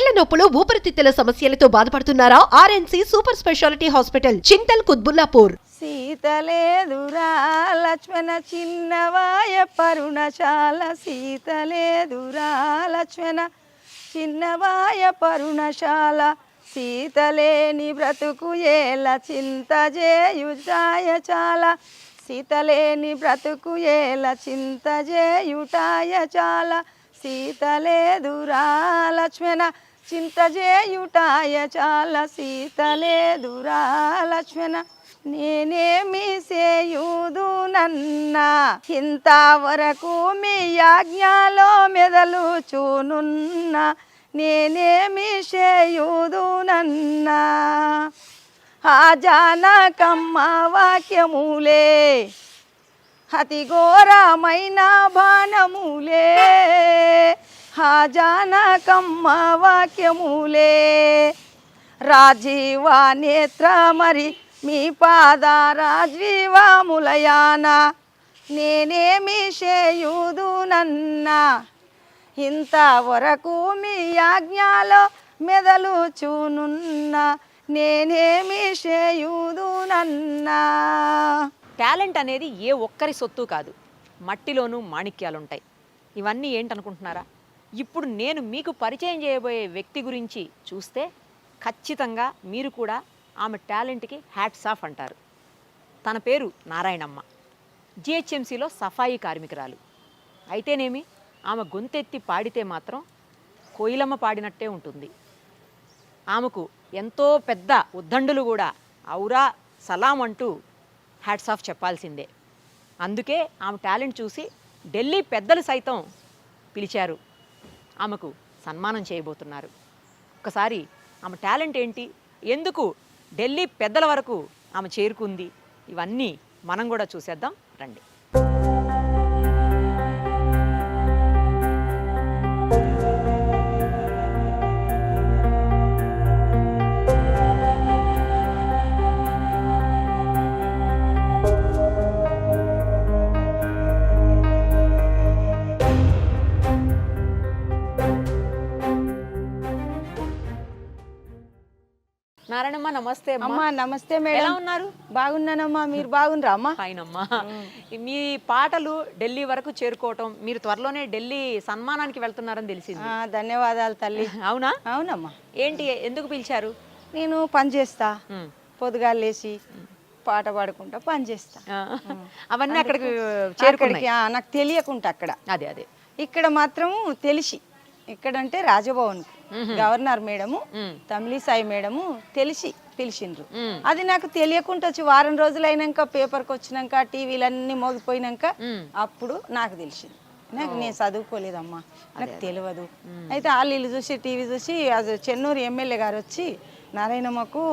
కీళ్ల నొప్పులు ఊపిరితిత్తుల సమస్యలతో బాధపడుతున్నారా? RNC super speciality hospital Chintal Quthbullapur. సీతలేదురా లక్ష్మణ చిన్నవాయ పరుణశాల, సీతలేదురా లక్ష్మణ చిన్నవాయ పరుణశాల, సీతలేని బ్రతుకు ఏల చింత చేయుటాయ చాలా, సీతలేని బ్రతుకు ఏల చింత చేయుటాయ చాలా, సీతలేదురా లక్ష్మణ చింత చేయుటాయ చాలా, సీతలేదురా లక్ష్మణ నేనేమి చేయుదు నన్నా, ఇంతవరకు మీ యాజ్ఞలో మెదలుచునున్నా, నేనేమి చేయుదు నన్నా. ఆ జానకమ్మ వాక్యములే అతి ఘోరమైన బాణములే, ఆ జానకమ్మ వాక్యములే రాజీవ నేత్ర మరి మీ పాద రాజీవములయాన, నేనేమి చేయుదు నన్నా, ఇంతవరకు మీ ఆజ్ఞలో మెదలుచునున్నా, నేనేమి చేయుదు నన్నా. టాలెంట్ అనేది ఏ ఒక్కరి సొత్తు కాదు, మట్టిలోనూ మాణిక్యాలుంటాయి. ఇవన్నీ ఏంటనుకుంటున్నారా? ఇప్పుడు నేను మీకు పరిచయం చేయబోయే వ్యక్తి గురించి చూస్తే ఖచ్చితంగా మీరు కూడా ఆమె టాలెంట్కి హ్యాట్స్ ఆఫ్ అంటారు. తన పేరు నారాయణమ్మ. జిహెచ్ఎంసీలో సఫాయి కార్మికురాలు. అయితేనేమి ఆమె గొంతెత్తి పాడితే మాత్రం కోయిలమ్మ పాడినట్టే ఉంటుంది. ఆమెకు ఎంతో పెద్ద ఉద్దండులు కూడా ఔరా సలాం అంటూ హ్యాట్స్ ఆఫ్ చెప్పాల్సిందే. అందుకే ఆమె టాలెంట్ చూసి ఢిల్లీ పెద్దలు సైతం పిలిచారు, ఆమెకు సన్మానం చేయబోతున్నారు. ఒకసారి ఆమె టాలెంట్ ఏంటి, ఎందుకు ఢిల్లీ పెద్దల వరకు ఆమె చేరుకుంది, ఇవన్నీ మనం కూడా చూసేద్దాం రండి. నారాయణమ్మ నమస్తే. అమ్మా నమస్తే మేడం. ఎలా ఉన్నారు? బాగున్నానమ్మా, మీరు బాగున్నారా అమ్మా? ఫైన్ అమ్మా. మీ పాటలు ఢిల్లీ వరకు చేరుకోవటం, మీరు త్వరలోనే ఢిల్లీ సన్మానానికి వెళ్తున్నారని తెలిసింది. ధన్యవాదాలు తల్లి. అవునా? అవునమ్మా. ఏంటి, ఎందుకు పిలిచారు? నేను పని చేస్తా, పొద్దుగాల లేచి పాట పాడుకుంటా పని చేస్తా. అవన్నీ అక్కడికి చేరుకోవడానికి నాకు తెలియకుండా అక్కడ, అదే అదే ఇక్కడ మాత్రం తెలిసి, ఇక్కడంటే Rajbhavan governor madam Tamilisai madam తెలిసి పిలిచిండ్రు. అది నాకు తెలియకుండా వచ్చి వారం రోజులు అయినాక, పేపర్కి వచ్చినాక, టీవీలన్నీ మోగిపోయినాక అప్పుడు నాకు తెలిసింది. నాకు నేను చదువుకోలేదమ్మా, నాకు తెలియదు. అయితే వాళ్ళు ఇల్లు చూసి టీవీ చూసి అది చెన్నూరు ఎమ్మెల్యే గారు వచ్చి నారాయణమ్మకు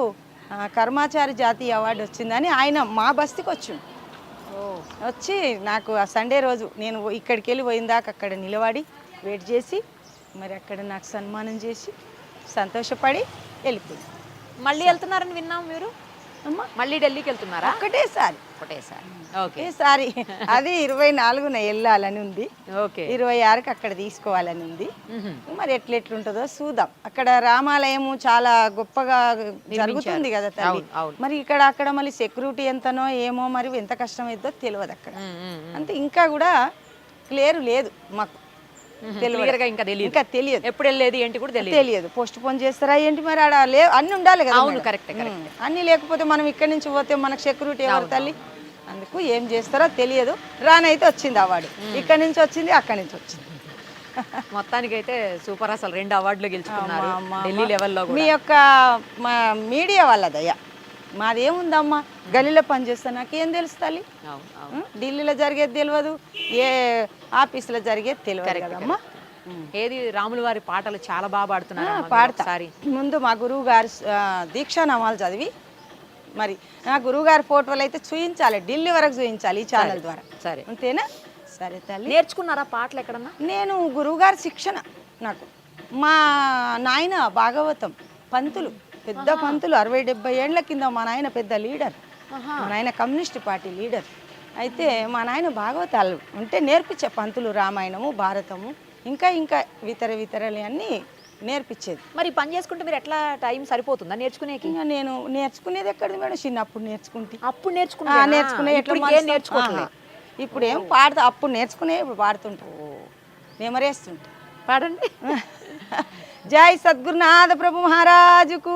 కర్మాచారి జాతీయ అవార్డు వచ్చిందని ఆయన మా బస్తీకి వచ్చి నాకు ఆ సండే రోజు నేను ఇక్కడికి వెళ్ళి పోయిందాక అక్కడ నిలబడి వెయిట్ చేసి మరి అక్కడ నాకు సన్మానం చేసి సంతోషపడి వెళ్ళిపోయింది. మళ్ళీ వెళ్తున్నారని విన్నాం మీరు. అమ్మా మళ్ళీ ఢిల్లీకి వెళ్తున్నారా? ఒకటేసారి. ఓకేసారి. అది 24న వెళ్ళాలని ఉంది, 26కి అక్కడ తీసుకోవాలని ఉంది. మరి ఎట్లెట్లుంటుందో చూద్దాం. అక్కడ రామాలయము చాలా గొప్పగా జరుగుతుంది కదా తల్లి. మరి అక్కడ మళ్ళీ సెక్యూరిటీ ఎంతనో ఏమో, మరి ఎంత కష్టమైందో తెలియదు అక్కడ. అంతే, ఇంకా కూడా క్లియర్ లేదు మాకు, ఇంకా తెలియదు ఎప్పుడు వెళ్ళేది ఏంటి కూడా తెలియదు. పోస్ట్ పోన్ చేస్తారా ఏంటి మరి, ఆడ అన్ని ఉండాలి కదా. అవును, కరెక్ట్. అన్ని లేకపోతే మనం ఇక్కడి నుంచి పోతే మనకు సెక్యూరిటీ ఎవరు తల్లి, అందుకు ఏం చేస్తారో తెలియదు. రానైతే వచ్చింది అవార్డు, ఇక్కడి నుంచి వచ్చింది, అక్కడి నుంచి వచ్చింది. మొత్తానికైతే సూపర్, అసలు 2 అవార్డులు గెలుచుకున్నారు ఢిల్లీ లెవెల్లో. మీ యొక్క మీడియా వాళ్ళదయ్యా, మాదేముందమ్మా, గల్లీలో పనిచేస్తా, నాకేం తెలుసు తల్లి. ఢిల్లీలో జరిగేది తెలియదు, ఏ ఆఫీసులో జరిగేది తెలియదు కదమ్మా. ఏది రాముల వారి పాటలు చాలా బాగా పాడుతున్నారు. పాడతా. ముందు మా గురువు గారు దీక్షానామాలు చదివి, మరి నా గురువు గారి ఫోటోలు అయితే చూయించాలి, ఢిల్లీ వరకు చూయించాలి ఈ ఛానల్ ద్వారా. సరే, అంతేనా? సరే తల్లి. నేర్చుకున్నారా పాటలు ఎక్కడన్నా? నేను గురువు గారి శిక్షణ, నాకు మా నాయన భాగవతం పంతులు, పెద్ద పంతులు, 60-70 ఏళ్ల కింద మా నాయన పెద్ద లీడర్, మా నాయన కమ్యూనిస్ట్ పార్టీ లీడర్. అయితే మా నాయన భాగవతాలు ఉంటే నేర్పించే పంతులు, రామాయణము, భారతము, ఇంకా వితరలు అన్నీ నేర్పించేది. మరి పని చేసుకుంటే మీరు ఎట్లా టైం సరిపోతుందా నేర్చుకునేకి? ఇంకా నేను నేర్చుకునేది ఎక్కడిది మేడం, చిన్నప్పుడు నేర్చుకుంటే. అప్పుడు నేర్చుకునే ఎట్లా నేర్చుకోవట్లేదు. ఇప్పుడు ఏం పాడుతా, అప్పుడు నేర్చుకునే ఇప్పుడు పాడుతుంటా, నెమరేస్తుంటా. పాడండి. జై సద్గురునాథ ప్రభు మహారాజుకు.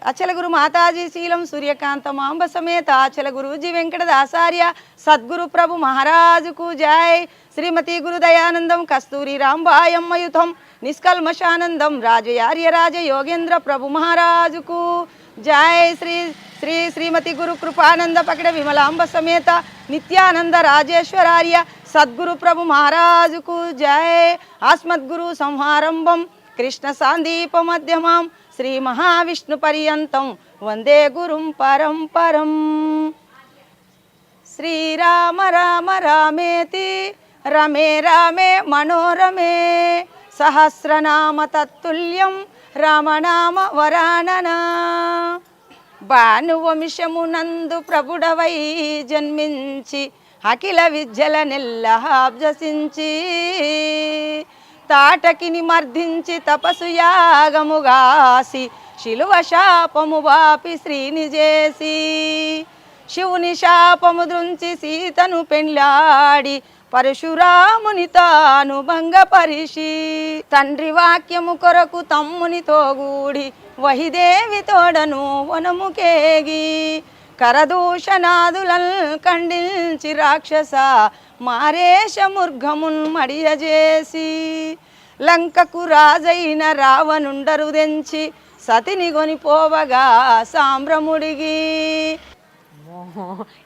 అచల గురు మాతాజీ శీలం సూర్యకాంత మాంబ సమేత అచల గురుజీ వెంకటదాసార్య సద్గురు ప్రభు మహారాజుకు జై. శ్రీమతి గురు దయానందం కస్తూరి రాంబాయమ్మయుతం నిష్కల్మషానందం రాజయార్య రాజ యోగేంద్ర ప్రభు మహారాజుకు జై. శ్రీమతి గురు కృపానంద పకడ విమలాంబ సమేత నిత్యానంద రాజేశ్వరార్య సద్గురు ప్రభు మహారాజుకు జై. ఆస్మద్గురు సంహారంభం కృష్ణ సాందీప మధ్యమాం శ్రీ మహావిష్ణు పర్యంతం వందే గురుం పరంపరం. శ్రీరామ రామ రామేతి రమే రామే మనోరమే సహస్రనామ తత్తుల్యం రామనామ వరాననా. భానువంశమునందు ప్రభుడవై జన్మించి అఖిల విద్యల నెల్లహాబ్జసించి తాటకిని మర్దించి తపసు యాగముగాసి శిలువ శాపము వాపి శ్రీని చేసి శివుని శాపము దృంచి సీతను పెండ్లాడి పరశురాముని తాను భంగపరిచి తండ్రి వాక్యము కొరకు తమ్మునితో గూడి వహిదేవి తోడను వనముకేగి కరదూషణాదులల్ ఖండించి రాక్షస మారేషముర్గమున్ మడియజేసి లంకకు రాజైన రావణుండరు దెంచి సతిని కొనిపోవగా సాంబ్రముడిగి.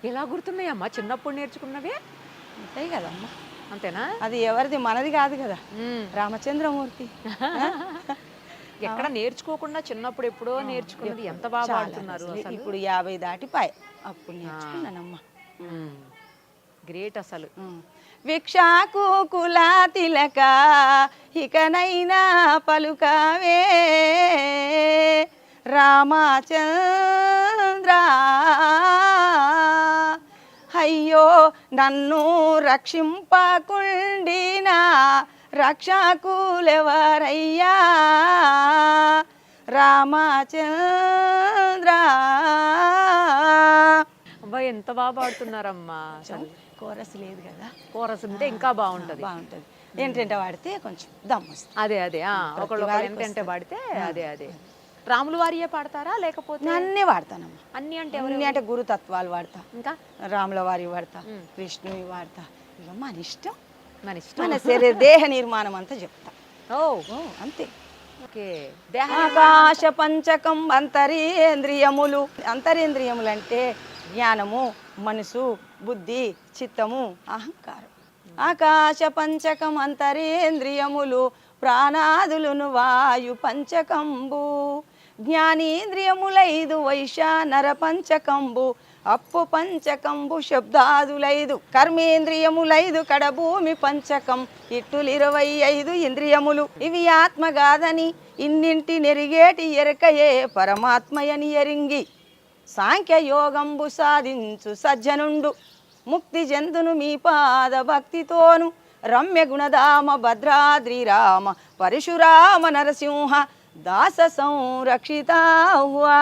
ఎలా గుర్తున్నాయమ్మా చిన్నప్పుడు నేర్చుకున్నవే? అంతే కదమ్మా. అంతేనా? అది ఎవరిది, మనది కాదు కదా, రామచంద్రమూర్తి. ఎక్కడ నేర్చుకోకుండా చిన్నప్పుడు ఎప్పుడో నేర్చుకున్నది. ఎంత బాగా పాడుతున్నారు. ఇప్పుడు 50 దాటిపాయి, అప్పుడు నేర్చుకున్నానమ్మా. గ్రేట్ అసలు. విక్షాకు కులా తిలక ఇకనైనా పలుకవే రామచంద్ర. అయ్యో నన్ను రక్షింపకుండినా రక్షకులెవరయ్యా రామచంద్ర. అబ్బాయి ఎంత బాగా పాడుతున్నారమ్మా. కోరస్ లేదు కదా, కోరస్ ఉంటే ఇంకా బాగుంటది. ఏంటంటే వాడితే కొంచెం దమ్ము వస్తుంది. అదే ఒకళ్ళు ఏంటంటే పాడితే అదే. రాములు వారియే పాడతారా లేకపోతే? అన్నీ వాడతానమ్మా. అన్ని అంటే అన్ని అంటే గురుతత్వాలు వాడతా, ఇంకా రాముల వారి వాడతా, కృష్ణుని వాడతా. ఇక మన ఇష్టం, మన ఇష్టం. మన దేహ నిర్మాణం అంతా చెప్తా. ఓ అంతే. ఆకాశ పంచకం అంతరేంద్రియములు. అంతరేంద్రియములు అంటే జ్ఞానము, మనసు, బుద్ధి, చిత్తము, అహంకారం. ఆకాశ పంచకం అంతరేంద్రియములు ప్రాణాదులును వాయు పంచకంబు. జ్ఞానేంద్రియములైదు వైశానర పంచకంబు అప్పు పంచకంబు శబ్దాదులైదు. కర్మేంద్రియములైదు కడభూమి పంచకం ఇట్టులు 25 ఇంద్రియములు. ఇవి ఆత్మగాదని ఇన్నింటి నెరిగేటి ఎరకయే పరమాత్మయని ఎరింగి సాంఖ్యయోగంబు సాధించు సజ్జనుండు ముక్తి జంతును మీ పాద భక్తితోను. రమ్య గుణధామ భద్రాద్రి రామ పరశురామ నరసింహ దాస సంరక్షితాహ్వా.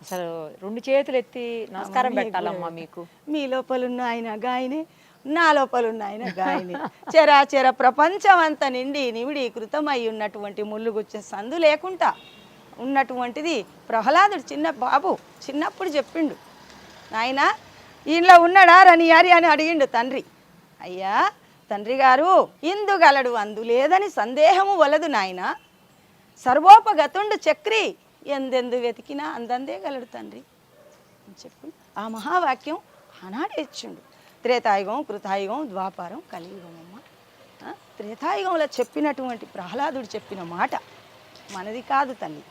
అసలు 2 చేతులు ఎత్తి నమస్కారం పెట్టాలమ్మా మీకు. మీ లోపలున్న ఆయన గాయనే, నా లోపలున్న ఆయన గాయనే. చరాచర ప్రపంచం అంతా నిండి నివిడీకృతమై ఉన్నటువంటి ముళ్ళుగుచ్చే సందు లేకుండా ఉన్నటువంటిది ప్రహ్లాదుడు. చిన్న బాబు చిన్నప్పుడు చెప్పిండు, నాయన ఇంట్లో ఉన్నాడా రనియారి అని అడిగిండు తండ్రి. అయ్యా తండ్రి గారు, ఇందుగలడు అందు లేదని సందేహము వలదు నాయన. సర్వోపగతుండు చక్రి ఎందెందు వెతికినా అందందే గలడు తండ్రి అని చెప్పు. ఆ మహావాక్యం ఆనాడే ఇచ్చిండు. త్రేతాయుగం, కృతాయుగం, ద్వాపారం, కలియుగం. అమ్మ త్రేతాయుగంలో చెప్పినటువంటి ప్రహ్లాదుడు చెప్పిన మాట మనది కాదు తల్లి.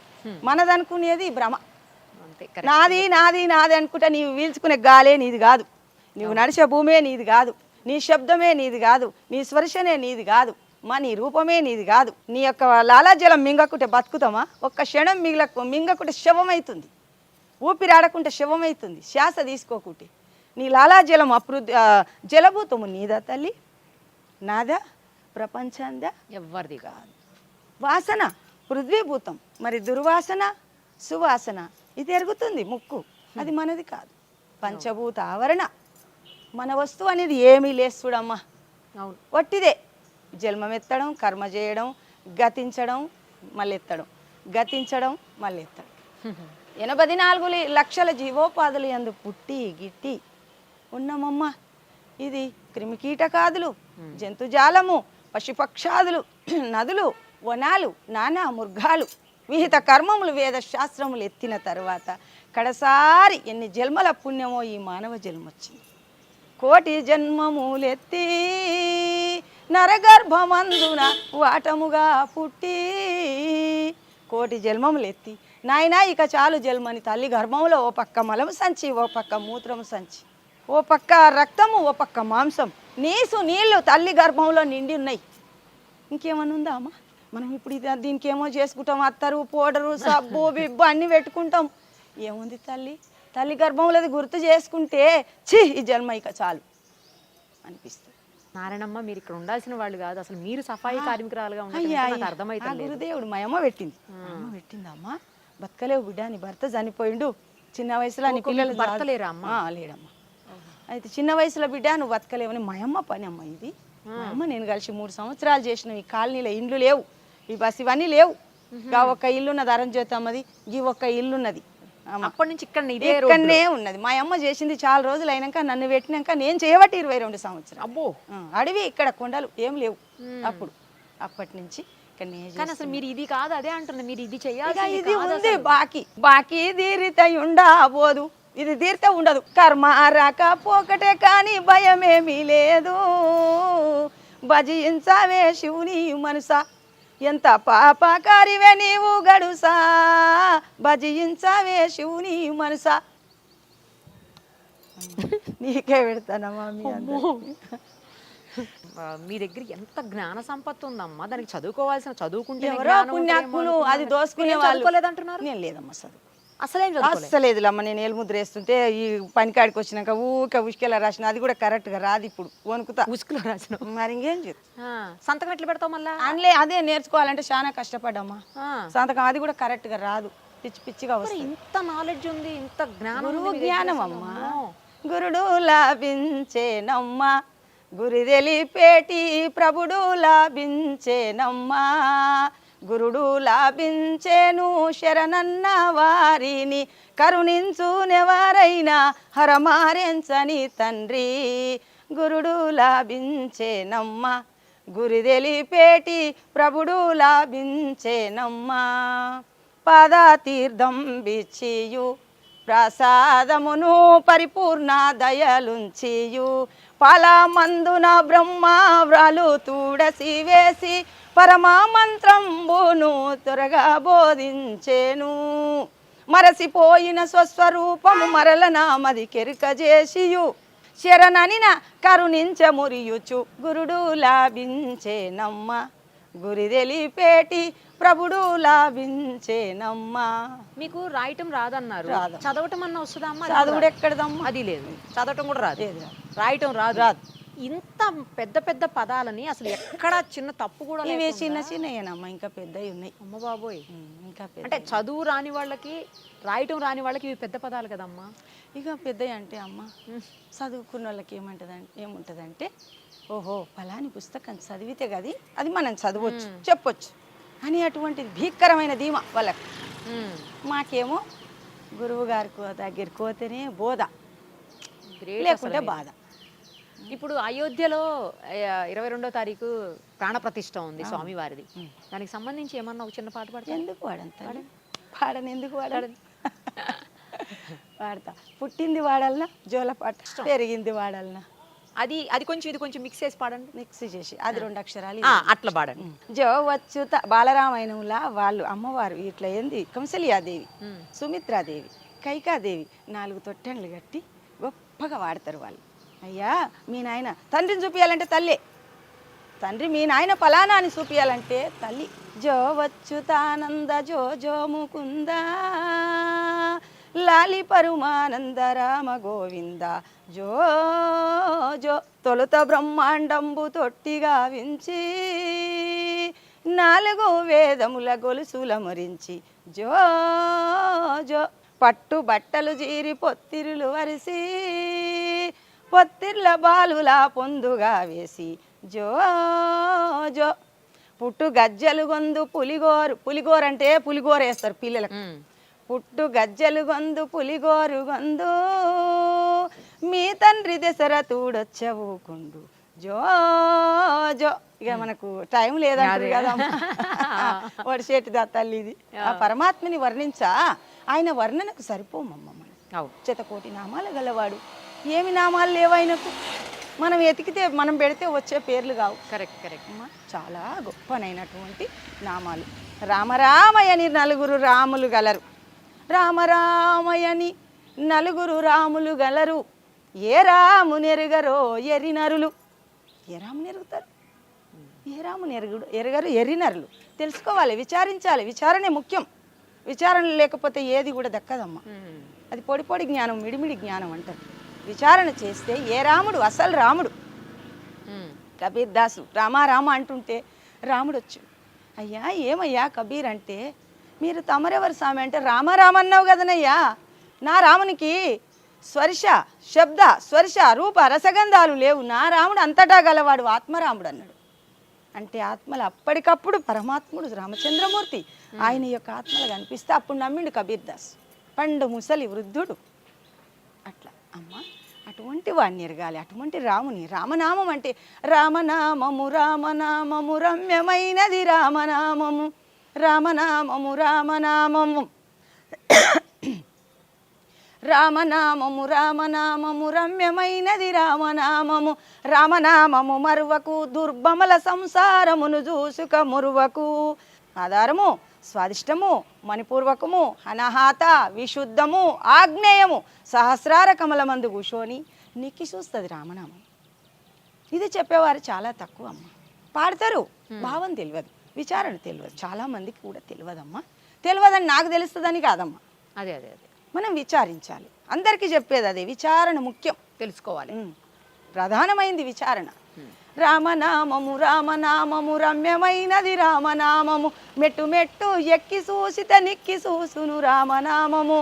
మనదనుకునేది భ్రమ. నాది నాది నాది అనుకుంటా నీవు వీల్చుకునే గాలే నీది కాదు, నీవు నడిచే భూమే నీది కాదు, నీ శబ్దమే నీది కాదు, నీ స్పర్శనే నీది కాదు, నీ రూపమే నీది కాదు. నీ యొక్క లాలాజలం మింగకుంటే బతుకుతామా? ఒక్క క్షణం మింగకుంటే శవమవుతుంది, ఊపిరాడకుంటే శవమవుతుంది. శ్వాస తీసుకోకుంటే నీ లాలాజలం జలభూతము నీదా తల్లి, నాదా, ప్రపంచందా? ఎవరిది కాదు. వాసన పృథ్వీభూతం, మరి దుర్వాసన సువాసన. ఇది ఎరుగుతుంది ముక్కు, అది మనది కాదు. పంచభూత ఆవరణ మన వస్తువు అనేది ఏమీ లేదు చూడమ్మా. అవును. ఒట్టిదే జన్మమెత్తడం, కర్మ చేయడం, గతించడం, మళ్ళీ ఎత్తడం, గతించడం, మళ్ళీ ఎత్తడం. 84 లక్షల జీవోపాధులు యందు పుట్టి గిట్టి ఉన్నామమ్మ. ఇది క్రిమికీటకాదులు, జంతుజాలము, పశుపక్షాదులు, నదులు, వనాలు, నానా మృగాలు, విహిత కర్మములు, వేద శాస్త్రములు ఎత్తిన తర్వాత కడసారి ఎన్ని జన్మల పుణ్యమో ఈ మానవ జన్మ వచ్చింది. కోటి జన్మములెత్తి నరగర్భమందున వాటముగా పుట్టి, కోటి జన్మములెత్తి నాయనా ఇక చాలు జన్మని తల్లి గర్భంలో ఓ పక్క మలము సంచి, ఓ పక్క మూత్రము సంచి, ఓ పక్క రక్తము, ఓ పక్క మాంసం, నీసు నీళ్ళు తల్లి గర్భంలో నిండి ఉన్నాయి. ఇంకేమన్నా ఉందా అమ్మ? మనం ఇప్పుడు దీనికి ఏమో చేసుకుంటాం, అత్తరు పౌడరు సబ్బు బిబ్బు అన్నీ పెట్టుకుంటాం. ఏముంది తల్లి? తల్లి గర్భంలో గుర్తు చేసుకుంటే ఛీ ఈ జన్మ ఇక చాలు అనిపిస్తుంది. నారాయణమ్మ, మీరు ఇక్కడ ఉండాల్సిన వాళ్ళు కాదు, అసలు మీరు సఫాయి కార్మికురాలుగా అర్థమైతే గురుదేవుడు మా అమ్మ పెట్టింది. అమ్మ పెట్టింది. అమ్మ బతకలేవు బిడ్డ, నీ భర్త చనిపోయిండు చిన్న వయసులో, నీ పిల్లలు భర్తలేరా అమ్మ? లేడమ్మా. అయితే చిన్న వయసులో బిడ్డ నువ్వు బతకలేవని మా అమ్మ పని అమ్మ ఇది. మా అమ్మ నేను కలిసి 3 సంవత్సరాలు చేసినాం. ఈ కాలనీలో ఇండ్లు లేవు, ఈ బస్ ఇవన్నీ లేవు. గా ఒక్క ఇల్లున్నది అరంజ్యోతి అమ్మది, ఈ ఒక్క ఇల్లున్నది. అప్పటి నుంచి ఇక్కడనే ఉన్నది. మా అమ్మ చేసింది చాలా రోజులు అయినాక నన్ను పెట్టినాక నేను చేయబట్టి 22 సంవత్సరాలు. అబ్బో, అడవి ఇక్కడ కొండలు ఏం లేవు అప్పుడు. అప్పటి నుంచి కానీ అసలు మీరు ఇది కాదు అదే అంటున్నా, మీరు ఇది చెయ్యాలి. ఇది ఉంది బాకీ తీరిత ఉండబోదు, ఇది తీరితే ఉండదు. కర్మ రాకపోకటే కానీ భయమేమీ లేదు. భజించవే శివుని మనసా, ఎంత పాపకారివే నీవు గడుసా, భజించవే శివుని మనసా. నీకే పెడతానమ్మా. మీ దగ్గర ఎంత జ్ఞాన సంపత్తి ఉందమ్మా, దానికి చదువుకోవాల్సిన చదువుకుంటే పుణ్యాత్ములు అది దోసుకునే చదువుకోలేదంటున్నారు. నేను లేదమ్మా చదువు అసలేదులమ్మ. నేను ఏలుముద్ర వేస్తుంటే ఈ పనికాడికి వచ్చినాక ఉసుకెలా రాసిన, అది కూడా కరెక్ట్గా రాదు. ఇప్పుడు వణుకుతా ఉసుకులో రాసిన. మరి ఇంకేం చేస్తా, సంతకం ఎట్లా పెడతావు మళ్ళా? అదే నేర్చుకోవాలంటే చాలా కష్టపడ్డమ్మా. సంతకం అది కూడా కరెక్ట్గా రాదు, పిచ్చి పిచ్చిగా వస్తుంది. ఇంత నాలెడ్జ్ ఉంది, ఇంత జ్ఞానం. జ్ఞానం అమ్మా, గురుడు లాభించేనమ్మా, గురి తెలిపేటి ప్రభుడు లాభించేనమ్మా, గురుడు లాభించేను శరణన్న వారిని, కరుణించునెవరైనా హరమారెంచని తండ్రి. గురుడు లాభించేనమ్మా, గురి తెలిపేటి ప్రభుడు లాభించేనమ్మా, పాదతీర్థం బిచ్చియు ప్రసాదమును పరిపూర్ణ దయలుంచియు, పాలమందున బ్రహ్మావ్రాలు తుడసి వేసి పరమా మంత్రంబును త్వరగా బోధించేను, మరసిపోయిన స్వస్వరూపము మరల నామది కెరుక చేసియు, శరణనిన కరుణించమురియుచు, గురుడు లాభించేనమ్మ, గురి తెలిపేటి ప్రభుడు లాభించేనమ్మా. మీకు రాయటం రాదన్నారు, చదవటం అన్న వస్తుందా అమ్మా? చదువుడు ఎక్కడదమ్మా? అది లేదు, చదవటం కూడా రాదు, రాయటం రాదు. ఇంత పెద్ద పెద్ద పదాలని అసలు ఎక్కడ చిన్న తప్పు కూడా ఇవే చిన్న చిన్నయేనమ్మా, ఇంకా పెద్దవి ఉన్నాయి. అమ్మ బాబోయ్, ఇంకా అంటే చదువు రాని వాళ్ళకి రాయటం రాని వాళ్ళకి ఇవి పెద్ద పదాలు కదమ్మా. ఇక పెద్దవి అంటే అమ్మ చదువుకున్న వాళ్ళకి ఏముంటుందంటే ఓహో ఫలాని పుస్తకం చదివితే గది అది మనం చదవచ్చు చెప్పొచ్చు అని అటువంటిది భీకరమైన ధీమా వాళ్ళకి. మాకేమో గురువు గారి దగ్గరికి పోతేనే బోధ, లేకుంటే బాధ. ఇప్పుడు అయోధ్యలో 22వ తారీఖు ప్రాణప్రతిష్ఠ ఉంది స్వామివారిది, దానికి సంబంధించి ఏమన్నా ఒక చిన్న పాట పాడతా? ఎందుకు పాడను ఎందుకు పాడాలి? పాడతా. పుట్టింది వాడాలనా జోల పాట, పెరిగింది వాడాలనా, అది కొంచెం ఇది కొంచెం మిక్స్ చేసి పాడండి. మిక్స్ చేసి అది 2 అక్షరాలు అట్లా పాడండి. జో వచ్చుత బాలరామాయణంలా వాళ్ళు అమ్మవారు ఇట్లా ఏంది కంసలియాదేవి, సుమిత్రాదేవి, కైకాదేవి 4 తొట్టెండ్లు కట్టి గొప్పగా వాడతారు వాళ్ళు. అయ్యా మీ నాయన తండ్రిని చూపించాలంటే తల్లే, తండ్రి మీ నాయన ఫలానా అని చూపించాలంటే తల్లి. జో వచ్చుతానంద జో జో ముకుంద లాలి పరుమానంద రామ గోవింద జో జో తొలుత బ్రహ్మాండంబు తొట్టిగా వించి నాలుగు వేదముల గొలుసుల మురించి జో జో పట్టు బట్టలు జీరి పొత్తిరులు వరిసి పొత్తిర్ల బాలులా పొందుగా వేసి జో జో పుట్టు గజ్జలు గొందు పులిగోరు అంటే పులిగోర వేస్తారు పిల్లలకు. పుట్టు గజ్జలు గొందు పులిగోరు గొందు మీ తండ్రి దశరథుడొచ్చవుకుండు జో జో. ఇక మనకు టైం లేదంటారు కదా వడిసేటి దా తల్లి. ఇది ఆ పరమాత్మని వర్ణించా ఆయన వర్ణనకు సరిపోమమ్మ. మనం శతకోటి నామాలు గలవాడు, ఏమి నామాలు లేవైనకు మనం ఎతికితే మనం పెడితే వచ్చే పేర్లు కావు. కరెక్ట్ కరెక్ట్ అమ్మా చాలా గొప్పనైనటువంటి నామాలు. రామరామయని నలుగురు రాములు గలరు, రామరామయని నలుగురు రాములు గలరు, ఏ రామునెరుగరో ఎరినరులు. ఏ రాముని ఎరుగుతారు, ఏ రాముని ఎరగరు ఎరినరులు. తెలుసుకోవాలి, విచారించాలి. విచారణే ముఖ్యం. విచారణ లేకపోతే ఏది కూడా దక్కదమ్మా. అది పొడి పొడి జ్ఞానం, మిడిమిడి జ్ఞానం అంటారు. విచారణ చేస్తే ఏ రాముడు అసలు రాముడు. కబీర్ దాసు రామ అంటుంటే రాముడు వచ్చు. అయ్యా ఏమయ్యా కబీర్ అంటే, మీరు తమరెవరు స్వామి అంటే, రామ అన్నావు కదనయ్యా, నా రామునికి స్పర్శ శబ్ద స్పర్శ రూప రసగంధాలు లేవు, నా రాముడు అంతటా గలవాడు ఆత్మరాముడు అన్నాడు. అంటే ఆత్మలు అప్పటికప్పుడు పరమాత్ముడు రామచంద్రమూర్తి ఆయన యొక్క ఆత్మలు కనిపిస్తే అప్పుడు నమ్మిండు కబీర్ దాస్, పండు ముసలి వృద్ధుడు. అట్లా అమ్మ అటువంటి వాడిని ఎరగాలి, అటువంటి రాముని. రామనామం అంటే రామనామము రామనామము రమ్యమైనది రామనామము, రామనామము రామనామము రామనామము రామనామము రమ్యమైనది రామనామము, రామనామము మరువకు దుర్బమల సంసారమును చూసుక మురువకు. ఆధారము స్వాదిష్టము మణిపూర్వకము అనాహాత విశుద్ధము ఆగ్నేయము సహస్రార కమల మందు కూర్చొని నిక్కి చూస్తుంది రామనామం. ఇది చెప్పేవారు చాలా తక్కువ అమ్మ. పాడతారు, భావం తెలియదు, విచారణ తెలియదు. చాలా మందికి కూడా తెలియదమ్మా. తెలియదని నాకు తెలుస్తుందని కాదమ్మా. అదే అదే అదే మనం విచారించాలి. అందరికీ చెప్పేది అదే, విచారణ ముఖ్యం, తెలుసుకోవాలి. ప్రధానమైంది విచారణ. రామనామము రామనామము రమ్యమైనది రామనామము, మెట్టు మెట్టు ఎక్కి చూసిత నిక్కి చూసును రామనామము,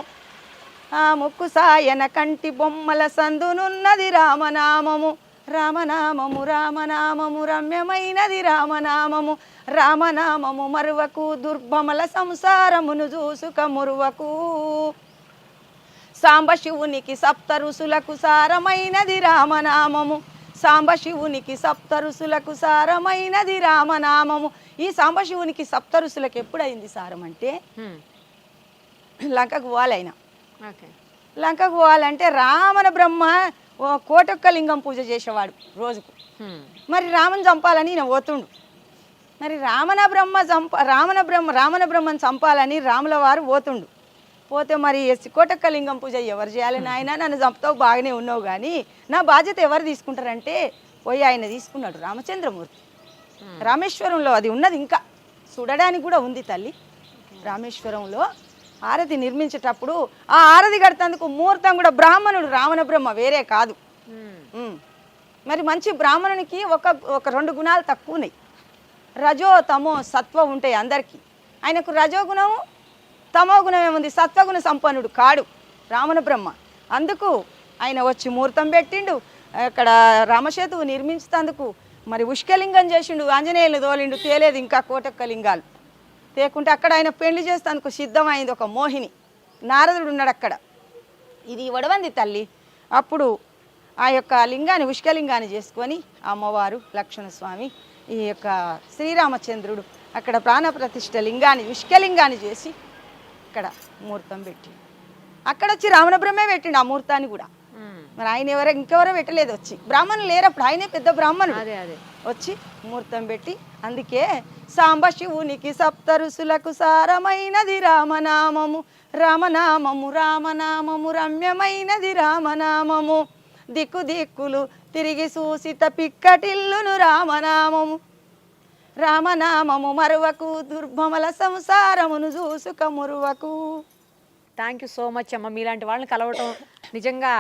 ఆ ముక్కు సాయన కంటి బొమ్మల సందునున్నది రామనామము, రామనామము రామనామము రమ్యమైనది రామనామము, రామనామము మరువకు దుర్భమల సంసారమును చూసుక మురువకు. సాంబశివునికి సప్త ఋషులకు సారమైనది రామనామము, సాంబశివునికి సప్త ఋషులకు సారమైనది రామనామము. ఈ సాంబశివునికి సప్త ఋషులకు ఎప్పుడైంది సారం అంటే, లంకకు పోవాలైనా. లంకకు పోవాలంటే రావణ బ్రహ్మ కోటొక్క లింగం పూజ చేసేవాడు రోజుకు. మరి రామని చంపాలని ఈయన పోతుండు. మరి రావణ బ్రహ్మని చంపాలని రాముల వారు పోతుండు. పోతే మరి కోటొక్క లింగం పూజ ఎవరు చేయాలి నాయన, నన్ను చంపుతావు బాగానే ఉన్నావు కానీ నా బాధ్యత ఎవరు తీసుకుంటారంటే పోయి ఆయన తీసుకున్నాడు రామచంద్రమూర్తి. రామేశ్వరంలో అది ఉన్నది, ఇంకా చూడడానికి కూడా ఉంది తల్లి. రామేశ్వరంలో ఆరతి నిర్మించేటప్పుడు ఆ ఆరతి కడతందుకు ముహూర్తం కూడా బ్రాహ్మణుడు, రావణ బ్రహ్మ వేరే కాదు. మరి మంచి బ్రాహ్మణునికి ఒక రెండు గుణాలు తక్కువ ఉన్నాయి. రజో తమో సత్వ ఉంటాయి అందరికీ. ఆయనకు రజోగుణము తమో గుణం ఏముంది, సత్వగుణ సంపన్నుడు కాడు రావణ బ్రహ్మ. అందుకు ఆయన వచ్చి ముహూర్తం పెట్టిండు. అక్కడ రామసేతువు నిర్మించేందుకు మరి ఉష్కలింగం చేసిండు, ఆంజనేయులు తోలిండు. తేలేదు ఇంకా కోటొక్క లింగాలు తేకుంటే అక్కడ ఆయన పెళ్లి చేసేందుకు సిద్ధమైంది ఒక మోహిని. నారదుడు ఉన్నాడు అక్కడ. ఇది వడవంది తల్లి. అప్పుడు ఆ యొక్క లింగాన్ని ఉష్కలింగాన్ని చేసుకొని అమ్మవారు లక్ష్మణస్వామి ఈ యొక్క శ్రీరామచంద్రుడు అక్కడ ప్రాణప్రతిష్ఠ లింగాన్ని ఉష్కలింగాన్ని చేసి అక్కడ ముహూర్తం పెట్టిండు. అక్కడ వచ్చి రావణ బ్రహ్మే పెట్టిండు ఆ ముహూర్తాన్ని కూడా. మరి ఆయన ఇంకెవరో పెట్టలేదు. వచ్చి బ్రాహ్మణులు లేరప్పుడు, ఆయనే పెద్ద బ్రాహ్మణుడు వచ్చి ముహూర్తం పెట్టి. అందుకే సాంబశివునికి సప్త ఋషులకు సారమైనది రామనామము, రామనామము రామనామము రమ్యమైనది రామనామము, దిక్కు దిక్కులు తిరిగి చూసిత పిక్కటిల్లును రామనామము, రామనామము మరువకు దుర్భమల సంసారమును చూసుక మురువకు. థ్యాంక్ యూ సో మచ్ అమ్మ. మీలాంటి వాళ్ళని కలవటం నిజంగా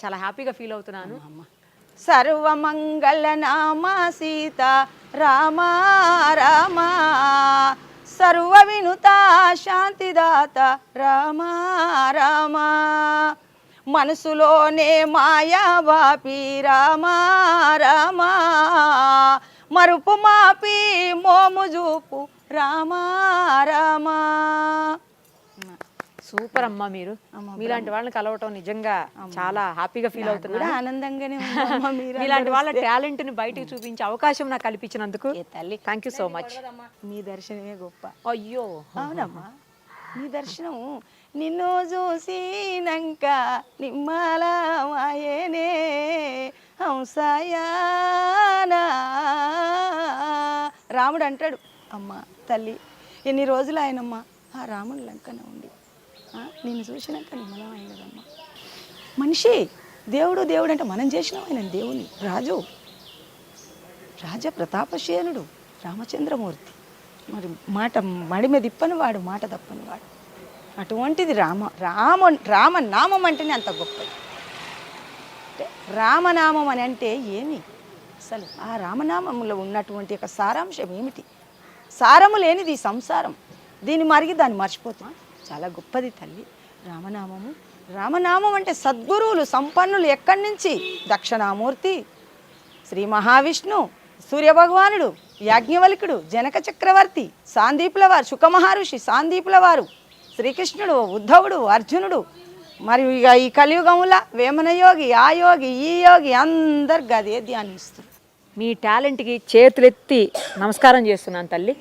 చాలా హ్యాపీగా ఫీల్ అవుతున్నాను. సర్వమంగళ నామ సీత రామ రామ, సర్వ వినుత శాంతిదాత రామ రామ, మనసులోనే మాయా బాపి రామ రామ, మరుపు మాపి మోము చూపు రామ రామ. సూపర్ అమ్మా. మీరు మీలాంటి వాళ్ళని కలవటం నిజంగా చాలా హ్యాపీగా ఫీల్ కూడా అవుతున్నా. ఆనందంగానే ఉందమ్మా మీరు మీలాంటి వాళ్ళ టాలెంట్ ని బయటకు చూపించే అవకాశం నాకు కల్పించినందుకు తల్లి థ్యాంక్ యూ సో మచ్. మీ దర్శనమే గొప్ప. అయ్యో అవునమ్మా, నీ దర్శనం నిన్ను చూసినంక నిమ్మల మాయనే హంసాయానా. రాముడు అంటాడు, అమ్మ తల్లి ఎన్ని రోజులు ఆయనమ్మా ఆ రాముడు లంకనే ఉండి నిన్ను చూసినాక నిమ్మలం అయినదమ్మా. మనిషి దేవుడు దేవుడు అంటే మనం చేసినాం ఆయన దేవుని. రాజు రాజ ప్రతాపశేనుడు రామచంద్రమూర్తి, మరి మాట మడి మీద ఇప్పని వాడు, మాట తప్పని వాడు. అటువంటిది రామనామం అంటేనే అంత గొప్పది. అంటే రామనామం అని అంటే ఏమి, అసలు ఆ రామనామంలో ఉన్నటువంటి ఒక సారాంశం ఏమిటి? సారము లేనిది సంసారం, దీన్ని మరిగి దాన్ని మర్చిపోతాం. చాలా గొప్పది తల్లి రామనామము. రామనామం అంటే సద్గురువులు సంపన్నులు ఎక్కడి నుంచి? దక్షిణామూర్తి, శ్రీ మహావిష్ణు, సూర్యభగవానుడు, యాజ్ఞవల్కుడు, జనక చక్రవర్తి, సాందీపుల వారు, సుఖమహర్షి సాందీపుల వారు, శ్రీకృష్ణుడు, ఉద్ధవుడు, అర్జునుడు, మరియు ఇక ఈ కలియుగంలో వేమన యోగి, ఆ యోగి, ఈ యోగి అందరు గదే ధ్యానిస్తారు. మీ టాలెంట్కి చేతులెత్తి నమస్కారం చేస్తున్నాను తల్లి.